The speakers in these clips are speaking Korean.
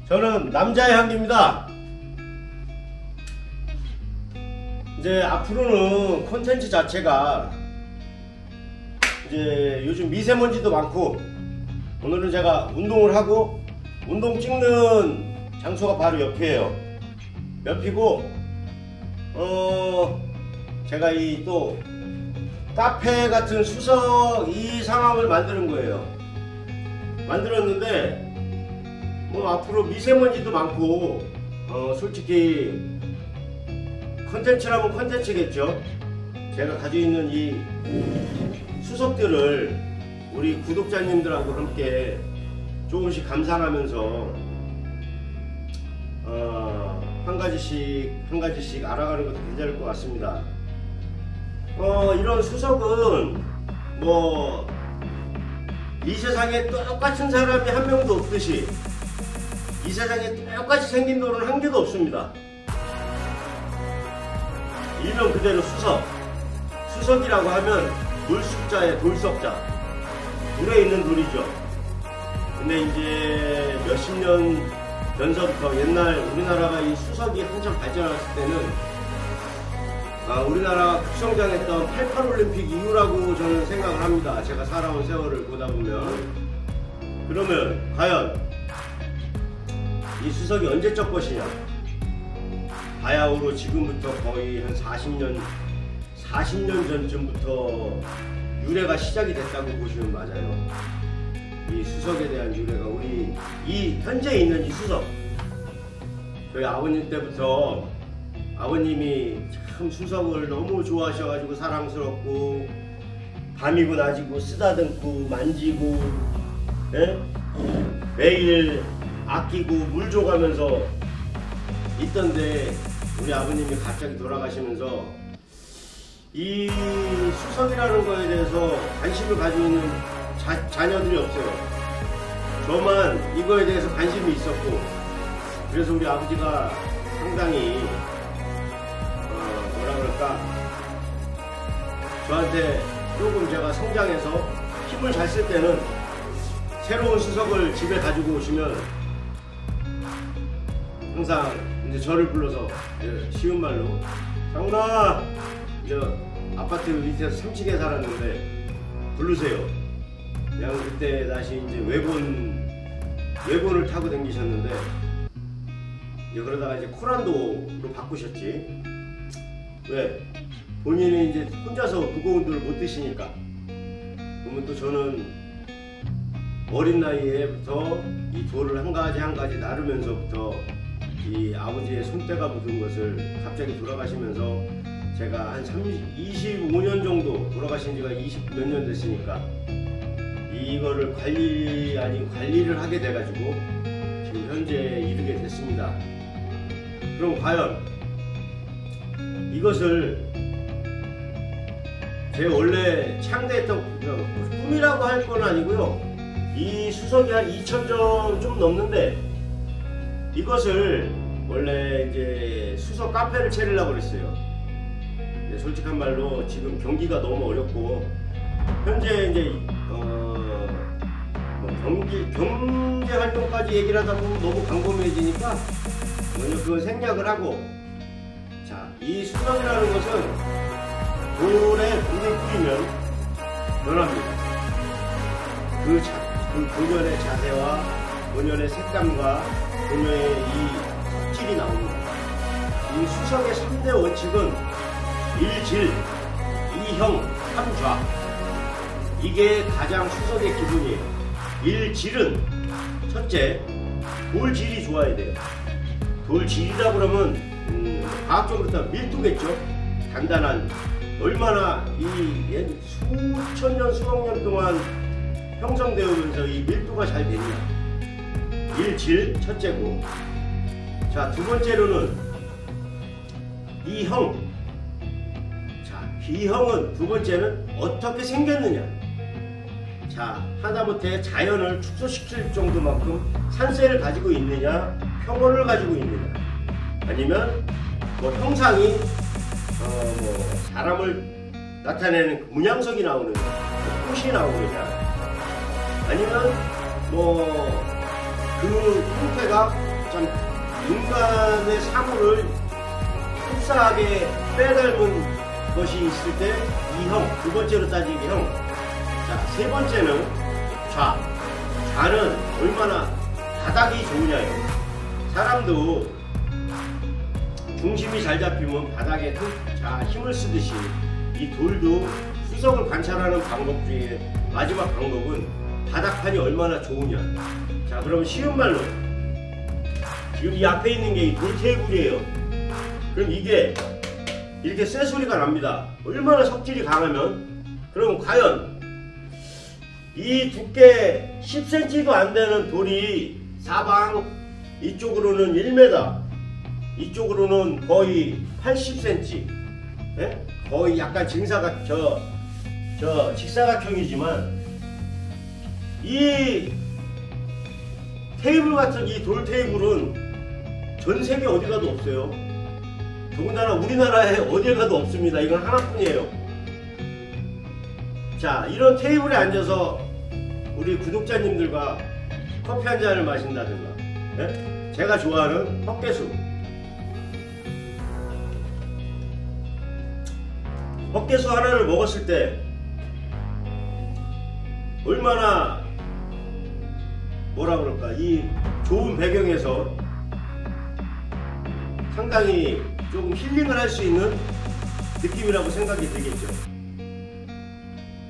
저는 남자의 향기입니다. 이제 앞으로는 콘텐츠 자체가 이제 요즘 미세먼지도 많고, 오늘은 제가 운동을 하고 운동 찍는 장소가 바로 옆이에요. 옆이고 제가 이 또 카페 같은 수석 이 상황을 만드는 거예요. 만들었는데 뭐 앞으로 미세먼지도 많고 솔직히 컨텐츠라면 컨텐츠겠죠. 제가 가지고 있는 이 수석들을 우리 구독자님들하고 함께 조금씩 감상하면서 한 가지씩 알아가는 것도 괜찮을 것 같습니다. 이런 수석은 뭐 이 세상에 똑같은 사람이 한 명도 없듯이 이 세상에 똑같이 생긴 돌은 한 개도 없습니다. 일명 그대로 수석이라고 하면 물숫자의 돌석자, 물에 있는 돌이죠. 근데 이제 몇십 년 전서부터 옛날 우리나라가 이 수석이 한참 발전했을 때는 우리나라가 급성장했던 88올림픽 이후라고 저는 생각을 합니다. 제가 살아온 세월을 보다 보면. 그러면 과연 이 수석이 언제적 것이냐? 바야흐로 지금부터 거의 한 40년 전쯤부터 유래가 시작이 됐다고 보시면 맞아요. 이 수석에 대한 유래가 우리 이 현재 있는 이 수석, 저희 아버님 때부터 아버님이 참 수석을 너무 좋아하셔가지고 사랑스럽고 밤이고 낮이고 쓰다듬고 만지고 매일 아끼고 물 줘가면서 있던데, 우리 아버님이 갑자기 돌아가시면서 이 수석이라는 거에 대해서 관심을 가지고 있는 자녀들이 없어요. 저만 이거에 대해서 관심이 있었고, 그래서 우리 아버지가 상당히 뭐라 그럴까, 저한테 조금 제가 성장해서 힘을 잘 쓸 때는 새로운 수석을 집에 가지고 오시면 항상 이제 저를 불러서 쉬운 말로, 장훈아, 저 아파트 밑에서 3층에 살았는데 부르세요. 그냥 그때 다시 이제 외곤을 타고 다니셨는데, 이제 그러다가 이제 코란도로 바꾸셨지. 왜? 본인이 이제 혼자서 무거운 돌을 못 드시니까. 그러면 또 저는 어린 나이에부터 이 돌을 한 가지 나르면서부터 이 아버지의 손때가 묻은 것을, 갑자기 돌아가시면서 제가 한 25년 정도, 돌아가신 지가 20 몇 년 됐으니까 이거를 관리를 하게 돼가지고 지금 현재 이르게 됐습니다. 그럼 과연 이것을 제가 원래 창대했던 꿈이라고 할 건 아니고요. 이 수석이 한 2000점 좀 넘는데, 이것을 원래 이제 수석 카페를 차리려고 그랬어요. 근데 솔직한 말로 지금 경기가 너무 어렵고, 현재 이제 경제 활동까지 얘기를 하다 보면 너무 광범위해지니까 먼저 그건 생략을 하고, 자, 이 수석이라는 것은 돌에 물을 뿌리면 변합니다. 그 본연의 자세와 본연의 색감과 본연의 이 색질이 나옵니다. 이 수석의 3대 원칙은 1질, 2형, 3좌. 이게 가장 수석의 기본이에요. 1질은 첫째, 돌질이 좋아야 돼요. 돌질이라고 그러면 과학적으로 따면 밀도겠죠. 단단한, 얼마나 이 수천 년 수억 년 동안 형성되어 오면서 이 밀도가 잘 되냐. 1질 첫째고, 자, 두 번째로는 2형. 자, B형은 두 번째는 어떻게 생겼느냐. 자, 하다못해 자연을 축소시킬 정도만큼 산세를 가지고 있느냐, 평원을 가지고 있느냐, 아니면 뭐 형상이 뭐 사람을 나타내는 문양석이 나오느냐, 꽃이 나오느냐, 아니면 뭐 그 형태가 참 인간의 사물을 흡사하게 빼닮은 것이 있을 때 이 형, 두 번째로 따지기 형. 자, 세 번째는 좌. 좌는 얼마나 바닥이 좋으냐요. 사람도 중심이 잘 잡히면 바닥에 자 힘을 쓰듯이 이 돌도 수석을 관찰하는 방법 중에 마지막 방법은 바닥판이 얼마나 좋으냐. 자, 그러면 쉬운 말로 지금 이 앞에 있는 게 이 돌 테이블이에요. 그럼 이게 이렇게 쇠소리가 납니다. 얼마나 석질이 강하면. 그럼 과연 이 두께 10cm도 안 되는 돌이 사방 이쪽으로는 1m, 이쪽으로는 거의 80cm, 예? 거의 약간 직사각형이지만 이 테이블 같은 이 돌 테이블은 전 세계 어디 가도 없어요. 더군다나 우리나라에 어딜 가도 없습니다. 이건 하나뿐이에요. 자, 이런 테이블에 앉아서 우리 구독자님들과 커피 한 잔을 마신다든가, 네? 제가 좋아하는 헛개수. 헛개수 하나를 먹었을 때 얼마나 뭐라 그럴까, 이 좋은 배경에서 상당히 조금 힐링을 할 수 있는 느낌이라고 생각이 되겠죠.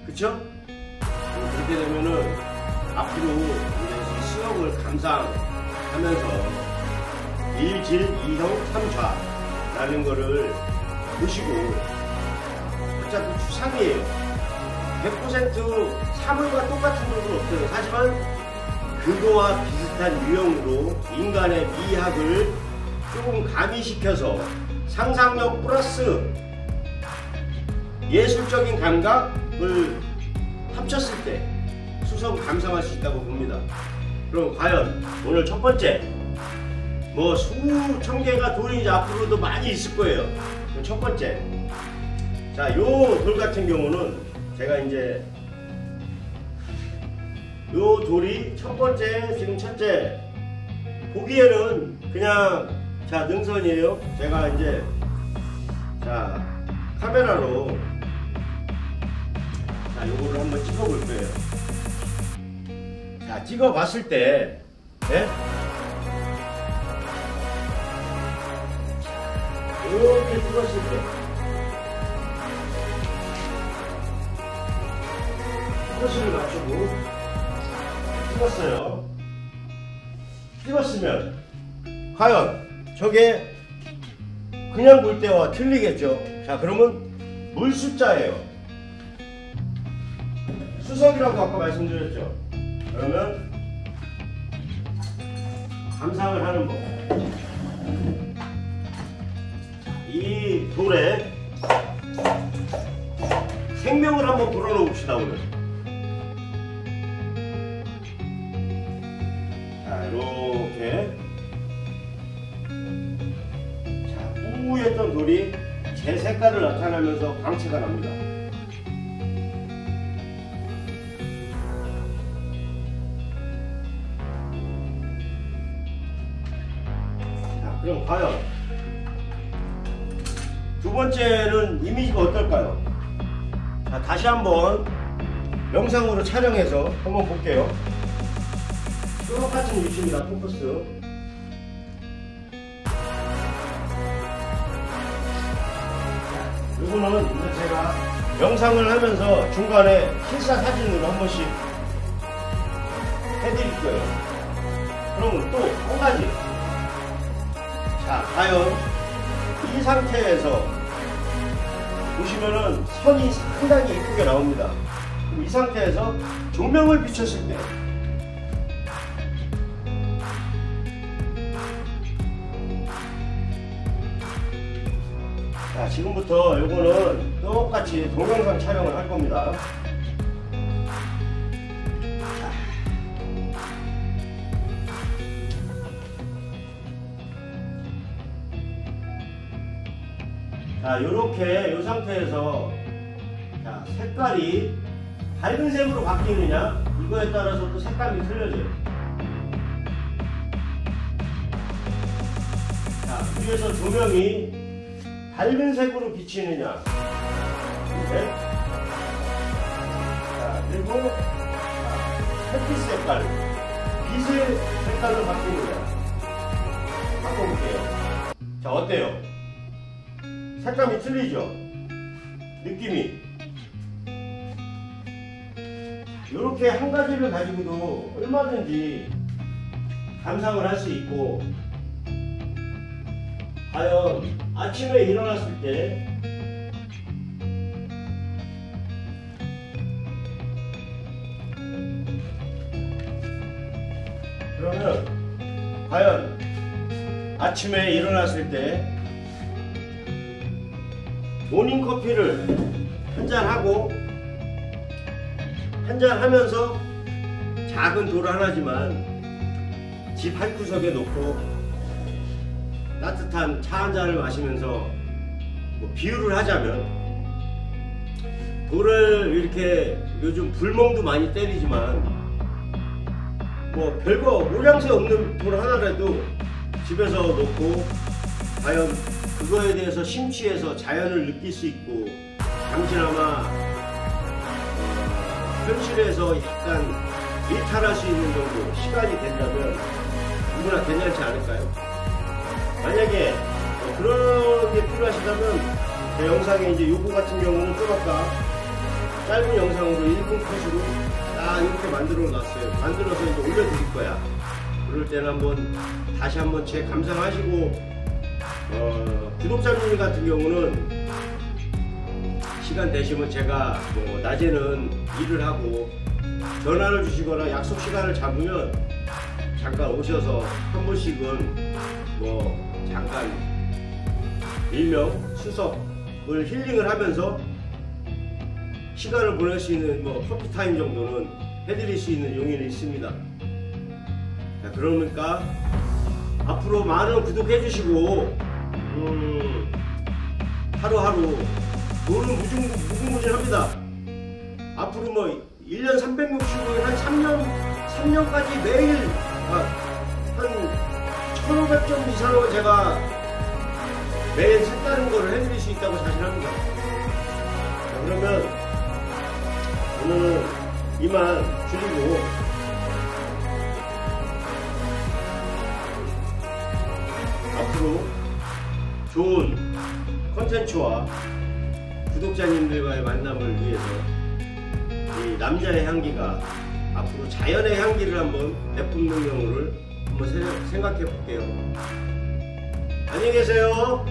그쵸? 그렇게 되면은 앞으로 이제 수업을 감상하면서 1질, 2형, 3좌라는 거를 보시고, 어차피 추상이에요. 100% 사물과 똑같은 것은 없어요. 하지만 그거와 비슷한 유형으로 인간의 미학을 조금 가미시켜서 상상력 플러스 예술적인 감각을 합쳤을 때 수석을 감상할 수 있다고 봅니다. 그럼 과연 오늘 첫 번째, 뭐 수천 개가 돌이 이제 앞으로도 많이 있을 거예요. 그럼 첫 번째, 자, 요 돌 같은 경우는 제가 이제 요 돌이 첫 번째, 지금 첫째 보기에는 그냥 자 능선이에요. 제가 이제 자 카메라로 자 요거를 한번 찍어 볼 거예요. 자, 찍어 봤을 때, 네? 이렇게 찍었을 때 포즈를 맞추고 찍었어요. 찍었으면 과연 저게 그냥 볼 때와 틀리겠죠. 자, 그러면 물 숫자예요. 수석이라고 아까 말씀드렸죠. 그러면 감상을 하는 법. 이 돌에 생명을 한번 불어넣어 봅시다. 오늘 자, 이렇게 자, 우했던 돌이 제 색깔을 나타내면서 광채가 납니다. 자, 그럼 과연 두 번째는 이미지가 어떨까요? 자, 다시 한번 영상으로 촬영해서 한번 볼게요. 똑같은 위치입니다. 포커스. 이거는 이제 제가 영상을 하면서 중간에 실사 사진으로 한 번씩 해드릴 거예요. 그러면 또 한 가지. 자, 과연 이 상태에서 보시면은 선이 상당히 예쁘게 나옵니다. 그럼 이 상태에서 조명을 비췄을 때 자, 지금부터 요거는 똑같이 동영상 촬영을 할 겁니다. 자, 요렇게 요 상태에서 자, 색깔이 밝은 색으로 바뀌느냐 이거에 따라서 또 색감이 틀려져요. 자, 위에서 조명이 밝은 색으로 비치느냐. 네. 자, 그리고 햇빛 색깔, 빛의 색깔로 바뀌느냐. 바꿔볼게요. 자, 어때요? 색감이 틀리죠? 느낌이. 이렇게 한 가지를 가지고도 얼마든지 감상을 할 수 있고, 과연 아침에 일어났을 때 그러면 과연 아침에 일어났을 때 모닝커피를 한잔하고 한잔하면서 작은 돌 하나지만 집 한구석에 놓고 따뜻한 차 한 잔을 마시면서 뭐 비유를 하자면 돌을 이렇게 요즘 불멍도 많이 때리지만 뭐 별거 모양새 없는 돌 하나라도 집에서 놓고 과연 그거에 대해서 심취해서 자연을 느낄 수 있고 잠시나마 현실에서 약간 일탈할 수 있는 정도 시간이 된다면 누구나 괜찮지 않을까요? 만약에 그런 게 필요하시다면 제 영상에 이제 요거 같은 경우는 좀 아까 짧은 영상으로 1분 컷으로 딱 이렇게 만들어 놨어요. 만들어서 이제 올려드릴 거야. 그럴 때는 다시 한번 제 감상하시고 구독자님 같은 경우는 시간 되시면 제가 뭐 낮에는 일을 하고 전화를 주시거나 약속 시간을 잡으면 잠깐 오셔서 한 번씩은 뭐 잠깐 일명 수석을 힐링을 하면서 시간을 보낼 수 있는 뭐 커피타임 정도는 해드릴 수 있는 용의는 있습니다. 자, 그러니까 앞으로 많은 구독해 주시고 하루하루 돈은 무궁무진합니다. 앞으로 뭐 1년 365일 한 3년까지 매일 한 1500점 이상을 제가 매일 색다른 거를 해드릴 수 있다고 자신합니다. 자, 그러면 오늘은 이만 줄이고 앞으로 좋은 컨텐츠와 구독자님들과의 만남을 위해서 이 남자의 향기가 앞으로 자연의 향기를 한번 내뿜는 경우를 한번 생각해 볼게요. 안녕히 계세요.